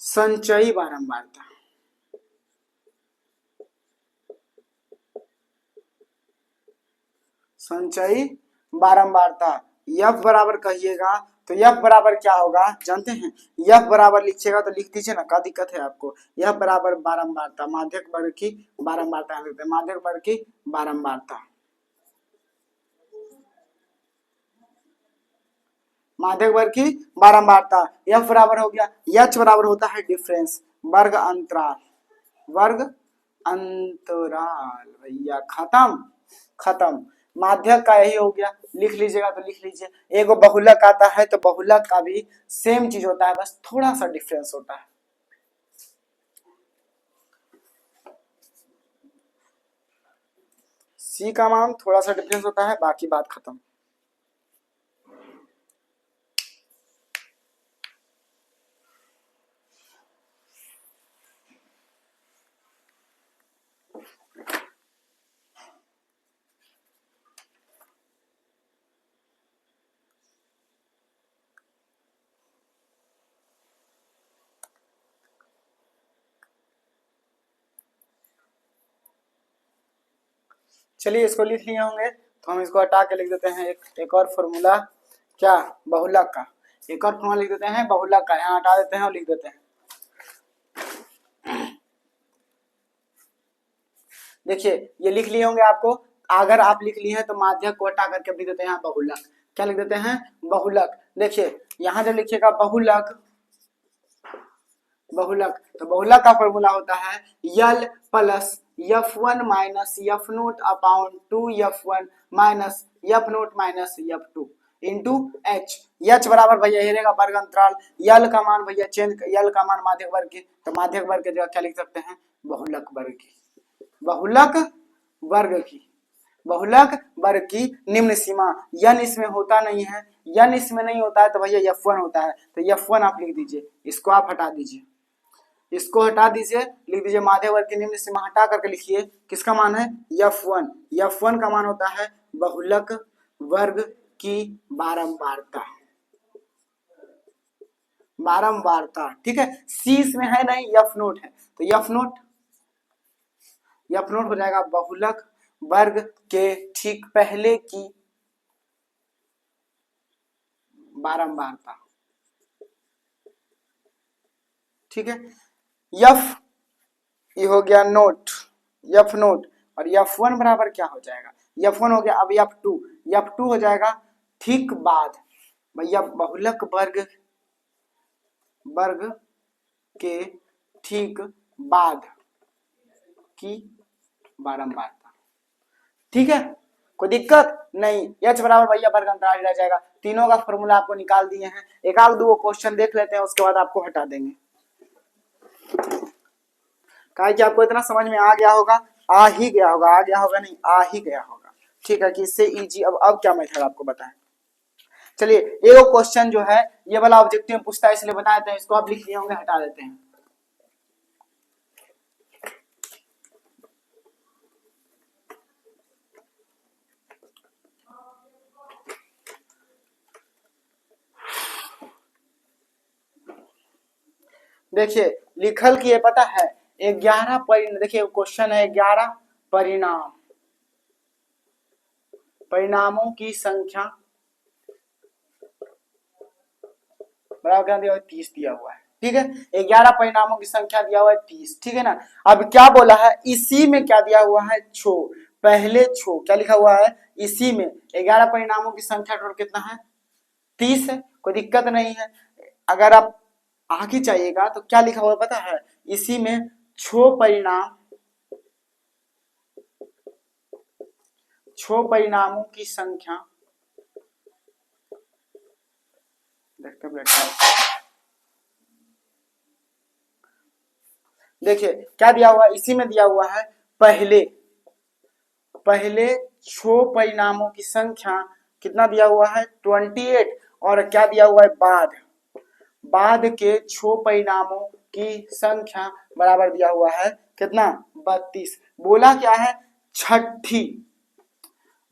Speaker 1: संचयी बारंबारता, संचयी बारंबारता। एफ बराबर कहिएगा तो एफ बराबर क्या होगा जानते हैं, एफ बराबर लिखिएगा तो लिख दीजिए ना, क्या दिक्कत है आपको। एफ बराबर बारंबारता, माध्यक वर्ग की बारंबारता, माध्यक वर्ग की बारंबारता, माध्यक वर्ग की बारंबारता। एफ बराबर हो गया, एच बराबर होता है डिफरेंस, वर्ग अंतराल, वर्ग अंतराल, भैया खत्म खत्म। माध्यक का यही हो गया, लिख लीजिएगा तो लिख लीजिए। एगो बहुलक आता है तो बहुलक का भी सेम चीज होता है, बस थोड़ा सा डिफरेंस होता है। सी का मान थोड़ा सा डिफरेंस होता है, बाकी बात खत्म। चलिए इसको लिख लिए होंगे तो हम इसको हटा के लिख देते हैं एक और फॉर्मूला, क्या, बहुलक का, एक और फॉर्मूला लिख देते हैं बहुलक का, यहाँ हटा देते हैं और लिख देते हैं। देखिए ये लिख लिए होंगे आपको, अगर आप लिख लिए हैं तो माध्यक को हटा करके लिख देते हैं यहाँ बहुलक, क्या लिख देते हैं, बहुलक। देखिए यहाँ जब लिखिएगा बहुलक, बहुलक तो बहुलक का फॉर्मूला होता है l plus f1 minus f naught upon 2f1 minus f naught minus f2 into h. H बराबर भैया ये रहेगा वर्ग अंतराल, यल का मान भैया चेंज, यल का मान माध्यक वर्ग की, तो माध्यक वर्ग की जगह क्या लिख सकते हैं, बहुलक वर्ग की, बहुलक वर्ग की, बहुलक वर्ग की निम्न सीमा। यन इसमें होता नहीं है, यन इसमें नहीं होता है तो भैया f1 होता है, तो f1 आप लिख दीजिए, इसको आप हटा दीजिए, इसको हटा दीजिए, लिख दीजिए माध्यक वर्ग की निम्न सीमा, हटा करके लिखिए किसका मान है, f1, f1 का मान होता है बहुलक वर्ग की बारंबारता, बारंबारता, ठीक है। सी इसमें है नहीं, एफ नोट है, तो एफ नोट हो जाएगा बहुलक वर्ग के ठीक पहले की बारंबारता, ठीक है। एफ ये हो गया नोट, एफ नोट, और f1 बराबर क्या हो जाएगा, f1 हो गया, अब f2 हो जाएगा ठीक बाद भैया बहुलक वर्ग के ठीक बाद की बारंबारता। ठीक है, कोई दिक्कत नहीं। एच बराबर भैया वर्ग अंतराल रह जाएगा। तीनों का फॉर्मूला आपको निकाल दिए हैं। एक आध दो क्वेश्चन देख लेते हैं, उसके बाद आपको हटा देंगे। कहा कि आपको इतना समझ में आ गया होगा, आ ही गया होगा, आ गया होगा नहीं, आ ही गया होगा। ठीक है, कि इससे इजी अब क्या मेथड आपको बताएं। चलिए ये क्वेश्चन जो है ये वाला ऑब्जेक्टिव पूछता है, इसलिए बता देते हैं। इसको आप लिख लिए होंगे, हटा देते हैं। देखिए लिखल की ये पता है 11 परिणाम। देखिए क्वेश्चन है 11 परिणामों की संख्या बराबर क्या दिया हुआ है, 30 दिया हुआ है। ठीक है, 11 परिणामों की संख्या दिया हुआ है 30। ठीक है ना। अब क्या बोला है, इसी में क्या दिया हुआ है, छो। पहले छो क्या लिखा हुआ है, इसी में 11 परिणामों की संख्या टोटल कितना है, 30 है। कोई दिक्कत नहीं है। अगर आप आगे चाहिएगा तो क्या लिखा हुआ पता है, इसी में छो परिणामों की संख्या, देखिए क्या दिया हुआ है, इसी में दिया हुआ है पहले छो परिणामों की संख्या कितना दिया हुआ है 28, और क्या दिया हुआ है बाद के छो परिणामों की संख्या बराबर दिया हुआ है कितना 32। बोला क्या है, छठी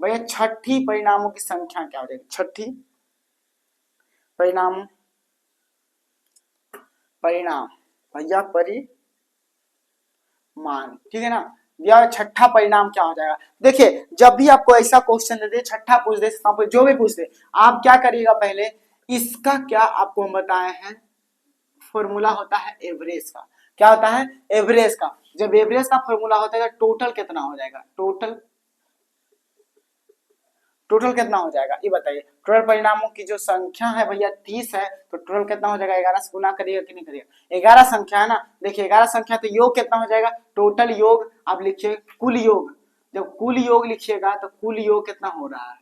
Speaker 1: भैया, छठी परिणामों की संख्या क्या हो जाएगी, छठी परिणाम भैया परिमाण। ठीक है ना। या छठा परिणाम क्या हो जाएगा। देखिए जब भी आपको ऐसा क्वेश्चन दे दे, छठा पूछ दे, जो भी पूछ दे, आप क्या करिएगा, पहले इसका क्या आपको हम बताए हैं, फॉर्मूला होता है एवरेज का। क्या होता है, एवरेज का। जब एवरेज का फॉर्मूला होता है टोटल कितना हो जाएगा, टोटल कितना हो जाएगा ये बताइए। टोटल परिणामों की जो संख्या है भैया 30 है, तो टोटल कितना हो जाएगा, 11 से गुना करिएगा कि नहीं करिएगा, 11 संख्या है ना। देखिए 11 संख्या, तो योग कितना हो जाएगा, टोटल योग आप लिखिए कुल योग। जब कुल योग लिखिएगा तो कुल योग कितना हो रहा है,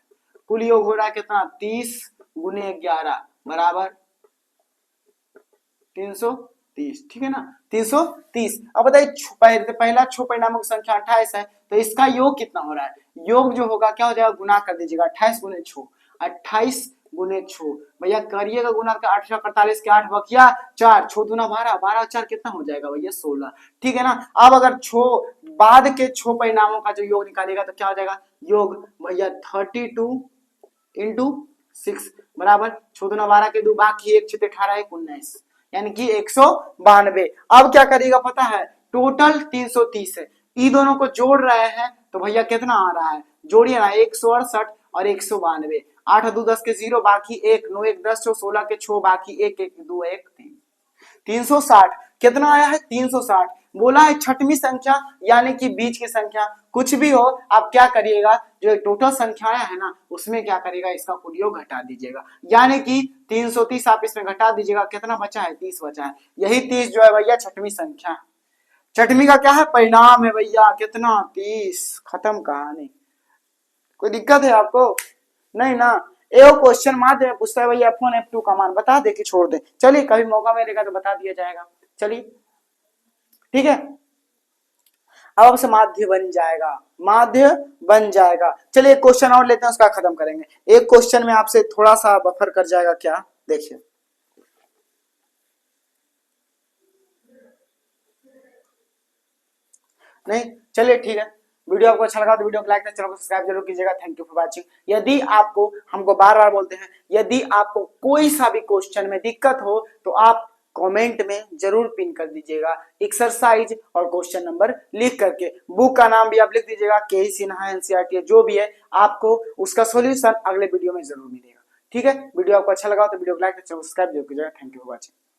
Speaker 1: कुल योग हो रहा है कितना, 30 गुने 11 बराबर 330। ठीक है ना, 330। अब बताइए पहला छो परिणामों की संख्या 28 है, तो इसका योग कितना हो रहा है, योग जो होगा क्या हो जाएगा, गुना कर दीजिएगा, 28 गुने 6, 28 गुने 6 भैया करिएगा गुना, 8 48 के 8 बकिया 4, 6 दूना 12, 12 4 कितना हो जाएगा भैया 16। ठीक है ना। अब अगर बाद के छो परिणामों का जो योग निकालेगा तो क्या हो जाएगा, योग भैया 32 इंटू 6 बराबर 6 दूना 12 के 2, बाकी 1 6 18 19, यानी कि 192। अब क्या करेगा पता है, टोटल 330 है, इन दोनों को जोड़ रहे हैं तो भैया कितना आ रहा है, जोड़िए ना, 168 और 192, 8 2 10 के 0, बाकी 1 9 1 10 16 के 6, बाकी 1 1 2 1 3, 360 कितना आया है, 360। बोला है छठवीं संख्या यानी कि बीच की संख्या। कुछ भी हो आप क्या करिएगा, जो टोटल संख्या है ना उसमें क्या करिएगा, इसका कुल योग घटा दीजिएगा, यानी कि 330 आप इसमें घटा दीजिएगा, कितना बचा है, 30 बचा है। यही 30 जो है भैया छठवीं संख्या, छठवीं का क्या है परिणाम है भैया, कितना 30। खत्म कहानी। कोई दिक्कत है आपको, नहीं ना। एक क्वेश्चन मात्र में पूछता है भैया F1 F2 का मान बता दे कि छोड़ दे, चलिए कभी मौका मिलेगा तो बता दिया जाएगा। चलिए ठीक है, अब आपसे माध्य बन जाएगा। चलिए एक क्वेश्चन और लेते हैं, उसका खत्म करेंगे। एक क्वेश्चन में आपसे थोड़ा सा बफर कर जाएगा, क्या देखिए, नहीं चलिए ठीक है। वीडियो आपको अच्छा लगा तो वीडियो को लाइक करें, चैनल को सब्सक्राइब जरूर कीजिएगा। Thank you for watching. यदि आपको, हमको बार बार बोलते हैं, यदि आपको कोई सा भी क्वेश्चन में दिक्कत हो तो आप कमेंट में जरूर पिन कर दीजिएगा, एक्सरसाइज और क्वेश्चन नंबर लिख करके। बुक का नाम भी आप लिख दीजिएगा, के सिन्हा एनसीईआरटी जो भी है, आपको उसका सोल्यूशन अगले वीडियो में जरूर मिलेगा। ठीक है, वीडियो आपको अच्छा लगा तो वीडियो को लाइक करें, चैनल को सब्सक्राइब जरूर कीजिएगा। Thank you for watching.